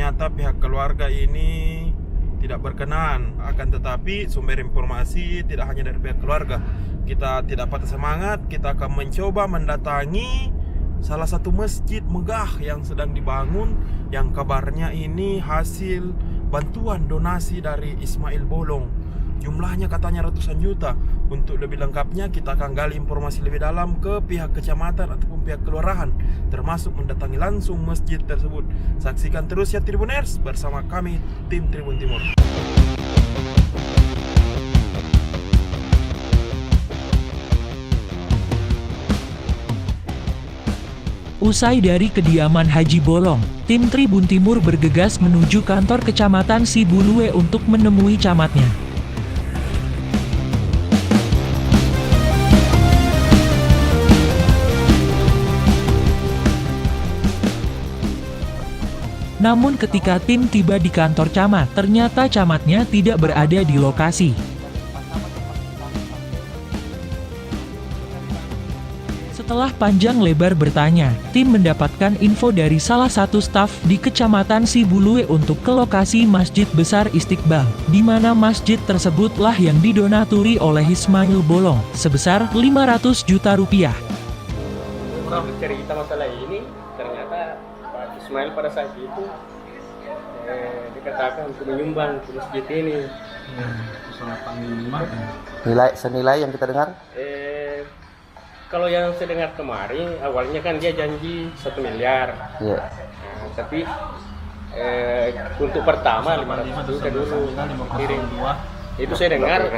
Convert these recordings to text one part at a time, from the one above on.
ternyata pihak keluarga ini tidak berkenan. Akan tetapi sumber informasi tidak hanya dari pihak keluarga. Kita tidak patah semangat, kita akan mencoba mendatangi salah satu masjid megah yang sedang dibangun, yang kabarnya ini hasil bantuan donasi dari Ismail Bolong. Jumlahnya katanya ratusan juta. Untuk lebih lengkapnya kita akan gali informasi lebih dalam ke pihak kecamatan ataupun pihak kelurahan, termasuk mendatangi langsung masjid tersebut. Saksikan terus ya Tribuners bersama kami tim Tribun Timur. Usai dari kediaman Haji Bolong, tim Tribun Timur bergegas menuju kantor Kecamatan Sibulue untuk menemui camatnya. Namun ketika tim tiba di kantor camat, ternyata camatnya tidak berada di lokasi. Setelah panjang lebar bertanya, tim mendapatkan info dari salah satu staf di Kecamatan Sibulue untuk ke lokasi Masjid Besar Istiqbal, di mana masjid tersebutlah yang didonaturi oleh Ismail Bolong sebesar 500 juta rupiah. Cerita masalah ini, ternyata Pak Ismail pada saat itu dikatakan untuk menyumbang ke masjid ini. Senilai yang kita dengar? Kalau yang saya dengar kemarin, awalnya kan dia janji 1 miliar. Iya. Tapi untuk pertama 500 juta dulu kirim. Itu saya dengar.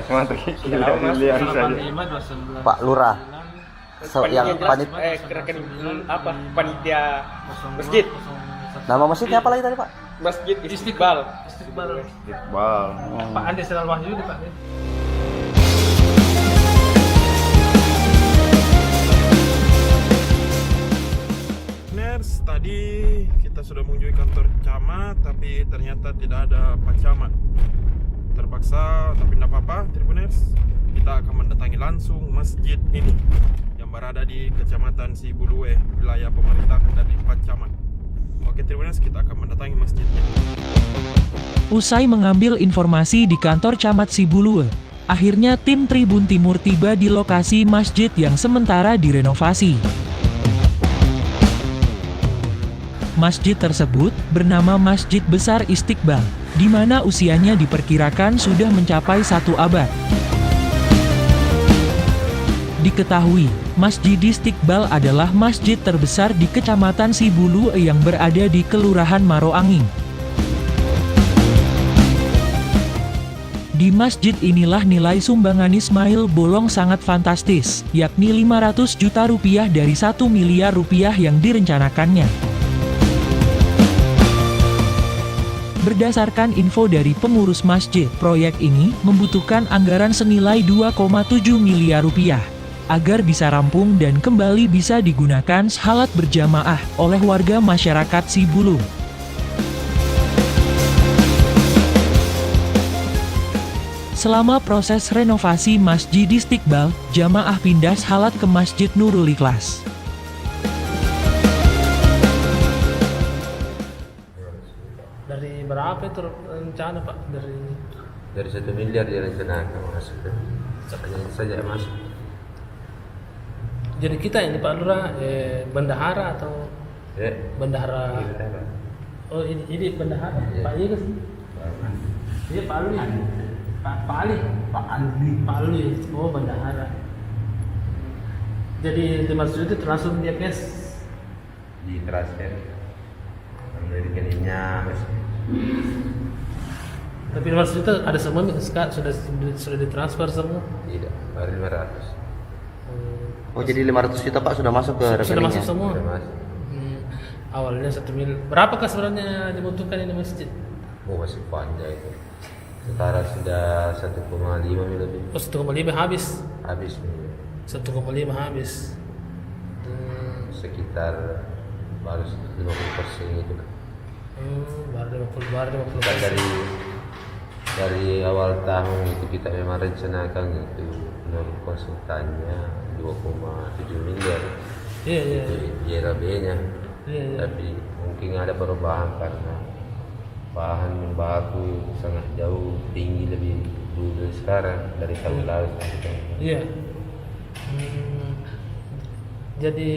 Sudah lama Mas. Pak Lurah. Yang panitia masjid. Nama masjidnya apa lagi tadi, Pak? Masjid Istiqbal. Pak Andi Selalu Wahyu Pak. Tadi kita sudah mengunjungi kantor camat, tapi ternyata tidak ada Pak Camat. Terpaksa, tapi tidak apa-apa Tribuners, kita akan mendatangi langsung masjid ini yang berada di Kecamatan Sibulue, wilayah pemerintahan dari Pak Camat. Oke Tribuners, kita akan mendatangi masjidnya. Usai mengambil informasi di kantor camat Sibulue, akhirnya tim Tribun Timur tiba di lokasi masjid yang sementara direnovasi. Masjid tersebut bernama Masjid Besar Istiqbal, di mana usianya diperkirakan sudah mencapai 1 abad. Diketahui, Masjid Istiqbal adalah masjid terbesar di Kecamatan Sibulue yang berada di Kelurahan Maroanging. Di masjid inilah nilai sumbangan Ismail Bolong sangat fantastis, yakni 500 juta rupiah dari 1 miliar rupiah yang direncanakannya. Berdasarkan info dari pengurus masjid, proyek ini membutuhkan anggaran senilai 2,7 miliar rupiah agar bisa rampung dan kembali bisa digunakan salat berjamaah oleh warga masyarakat Sibulue. Selama proses renovasi Masjid Istiqbal, jamaah pindah salat ke Masjid Nurul Ikhlas. Dari berapa itu rencana Pak? Dari 1 miliar direncanakan masuk. Makanya saja masuk. Jadi kita ini Pak Lurah bendahara atau bendahara? Oh ini bendahara. Ya. Pak Iya kan? Iya Pak Ali. Pak Ali. Oh bendahara. Jadi 500 itu langsung dia cash. Di transfer. Dari rekeningnya Tapi 500 juta ada semua sudah ditransfer semua? tidak, baru 500. Oh, jadi 500 juta Pak sudah masuk ke rekeningnya? Sudah masuk semua? Sudah masuk. Awalnya 1 miliar. Berapakah sebenarnya dibutuhkan ini masjid? Oh, masih panjang itu. Setara sudah 1,5 miliar lebih. Oh 1,5 habis? Habis nih. 1,5 habis. Sekitar baru 50% itu. Baru 50. Kan dari awal tahun itu kita memang rencanakan itu menurut konsultannya 2,7 miliar. Iya. Itu IRB-nya. Iya. Tapi mungkin ada perubahan karena bahan baku sangat jauh tinggi lebih dulu dari sekarang dari tahun lalu sampai tahun ini. Iya. Jadi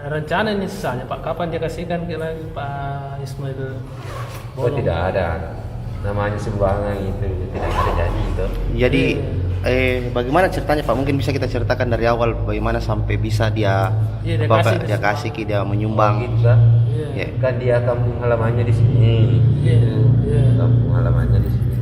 rencana ini misalnya Pak, kapan dia kasihkan ke lagi Pak Ismail Oh Bolong? tidak ada, namanya sumbangan itu tidak ada janji itu. Jadi bagaimana ceritanya Pak? Mungkin bisa kita ceritakan dari awal bagaimana sampai bisa dia Iya, dia apa, kasih. dia kasih dia menyumbang. Gitu kan? Iya. Ya. Kan dia kampung halamannya di sini. Iya, Gitu. iya. Kampung halamannya di sini.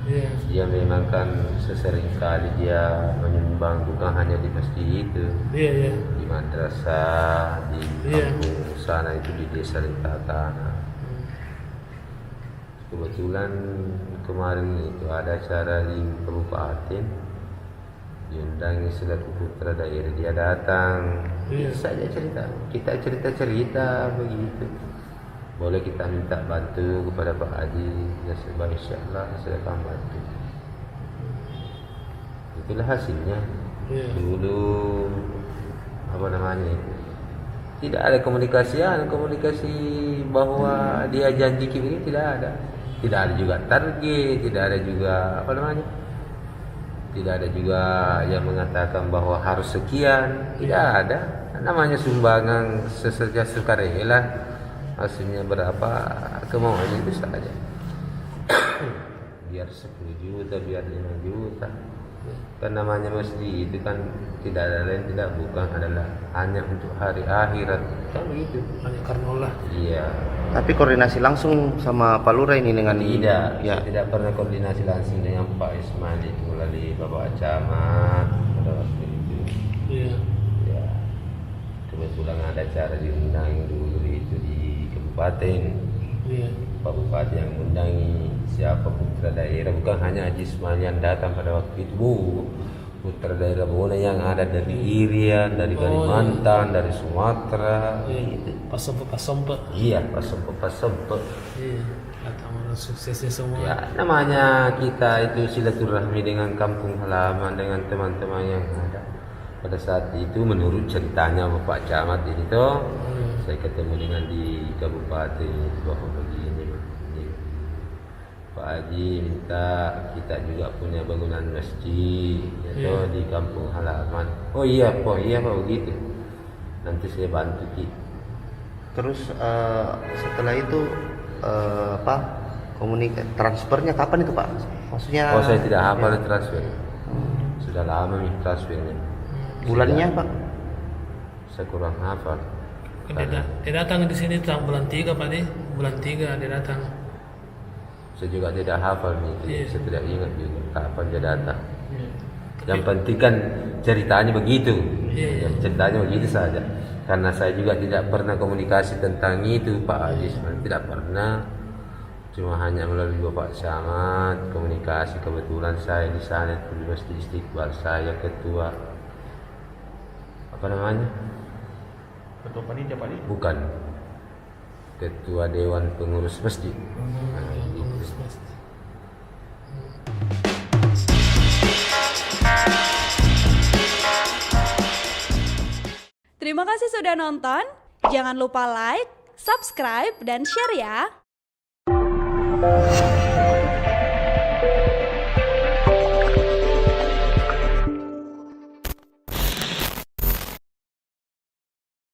Iya. Dia memang kan sesering kali dia menyumbang bukan hanya di masjid itu, Iya, iya. di madrasah, di Iya. kampung sana itu di desa Lintata. Kebetulan kemarin itu ada acara di kabupaten, diundangi selaku putra daerah, dia datang. Iya. Bisa aja cerita, kita cerita begitu. Boleh kita minta bantu kepada Pak Haji, ya sebab insyaallah saya akan bantu. Itulah hasilnya. Iya. Dulu apa namanya itu, tidak ada komunikasi bahwa dia janji begini, tidak ada. Tidak ada juga target, tidak ada juga apa namanya, tidak ada juga yang mengatakan bahwa harus sekian, tidak ada. Namanya sumbangan sesuka sukarela, hasilnya berapa kemauannya itu saja. Biar 10 juta, biar 5 juta. Kan namanya masjid itu kan tidak ada lain, tidak bukan adalah hanya untuk hari akhirat, kan begitu. Hanya karena Allah. Iya. Tapi koordinasi langsung sama Pak Lurah ini dengan Tidak, ya. saya tidak pernah koordinasi langsung dengan Pak Ismail itu melalui Bapak Camat pada waktu itu. Iya. Ya, kebetulan ada acara diundang dulu itu di kabupaten. Iya. Pak Bupati yang mengundangi siapa putra daerah, bukan hanya Haji Ismail yang datang pada waktu itu, putra daerah Bona yang ada dari Irian, dari Kalimantan, dari Sumatera, Iya. gitu. Pasompe. Iya, pas-pas. Iya. Datang orang suksesnya semua. Ya, namanya kita itu silaturahmi dengan kampung halaman, dengan teman-teman yang ada. Pada saat itu menurut ceritanya Bapak Camat ini toh, saya ketemu dengan di kabupaten bahwa begini, Pak Haji minta kita juga punya bangunan masjid ya toh, di kampung halaman. Oh iya Pak begitu. Nanti saya bantu Ki. Terus setelah itu transfernya kapan itu Pak? Maksudnya Oh saya tidak hafal transfer. Sudah lama nih transfernya. bulannya Pak? Saya kurang hafal. Dia datang di sini tahun bulan 3 Pak nih. Bulan 3 dia datang. Saya juga tidak hafal nih. Iya. Saya tidak ingat juga kapan dia datang. Iya. Yang penting kan ceritanya begitu. Iya, iya. Ya, ceritanya begitu saja. Karena saya juga tidak pernah komunikasi tentang itu Pak Haji, tidak pernah. Cuma hanya melalui Bapak Camat komunikasi. Kebetulan saya di sana di Masjid Istiqbal, saya ketua apa namanya? Ketua panitia Pak Di. Bukan. Ketua Dewan Pengurus Masjid. Nah, gitu. Terima kasih sudah nonton. Jangan lupa like, subscribe, dan share ya.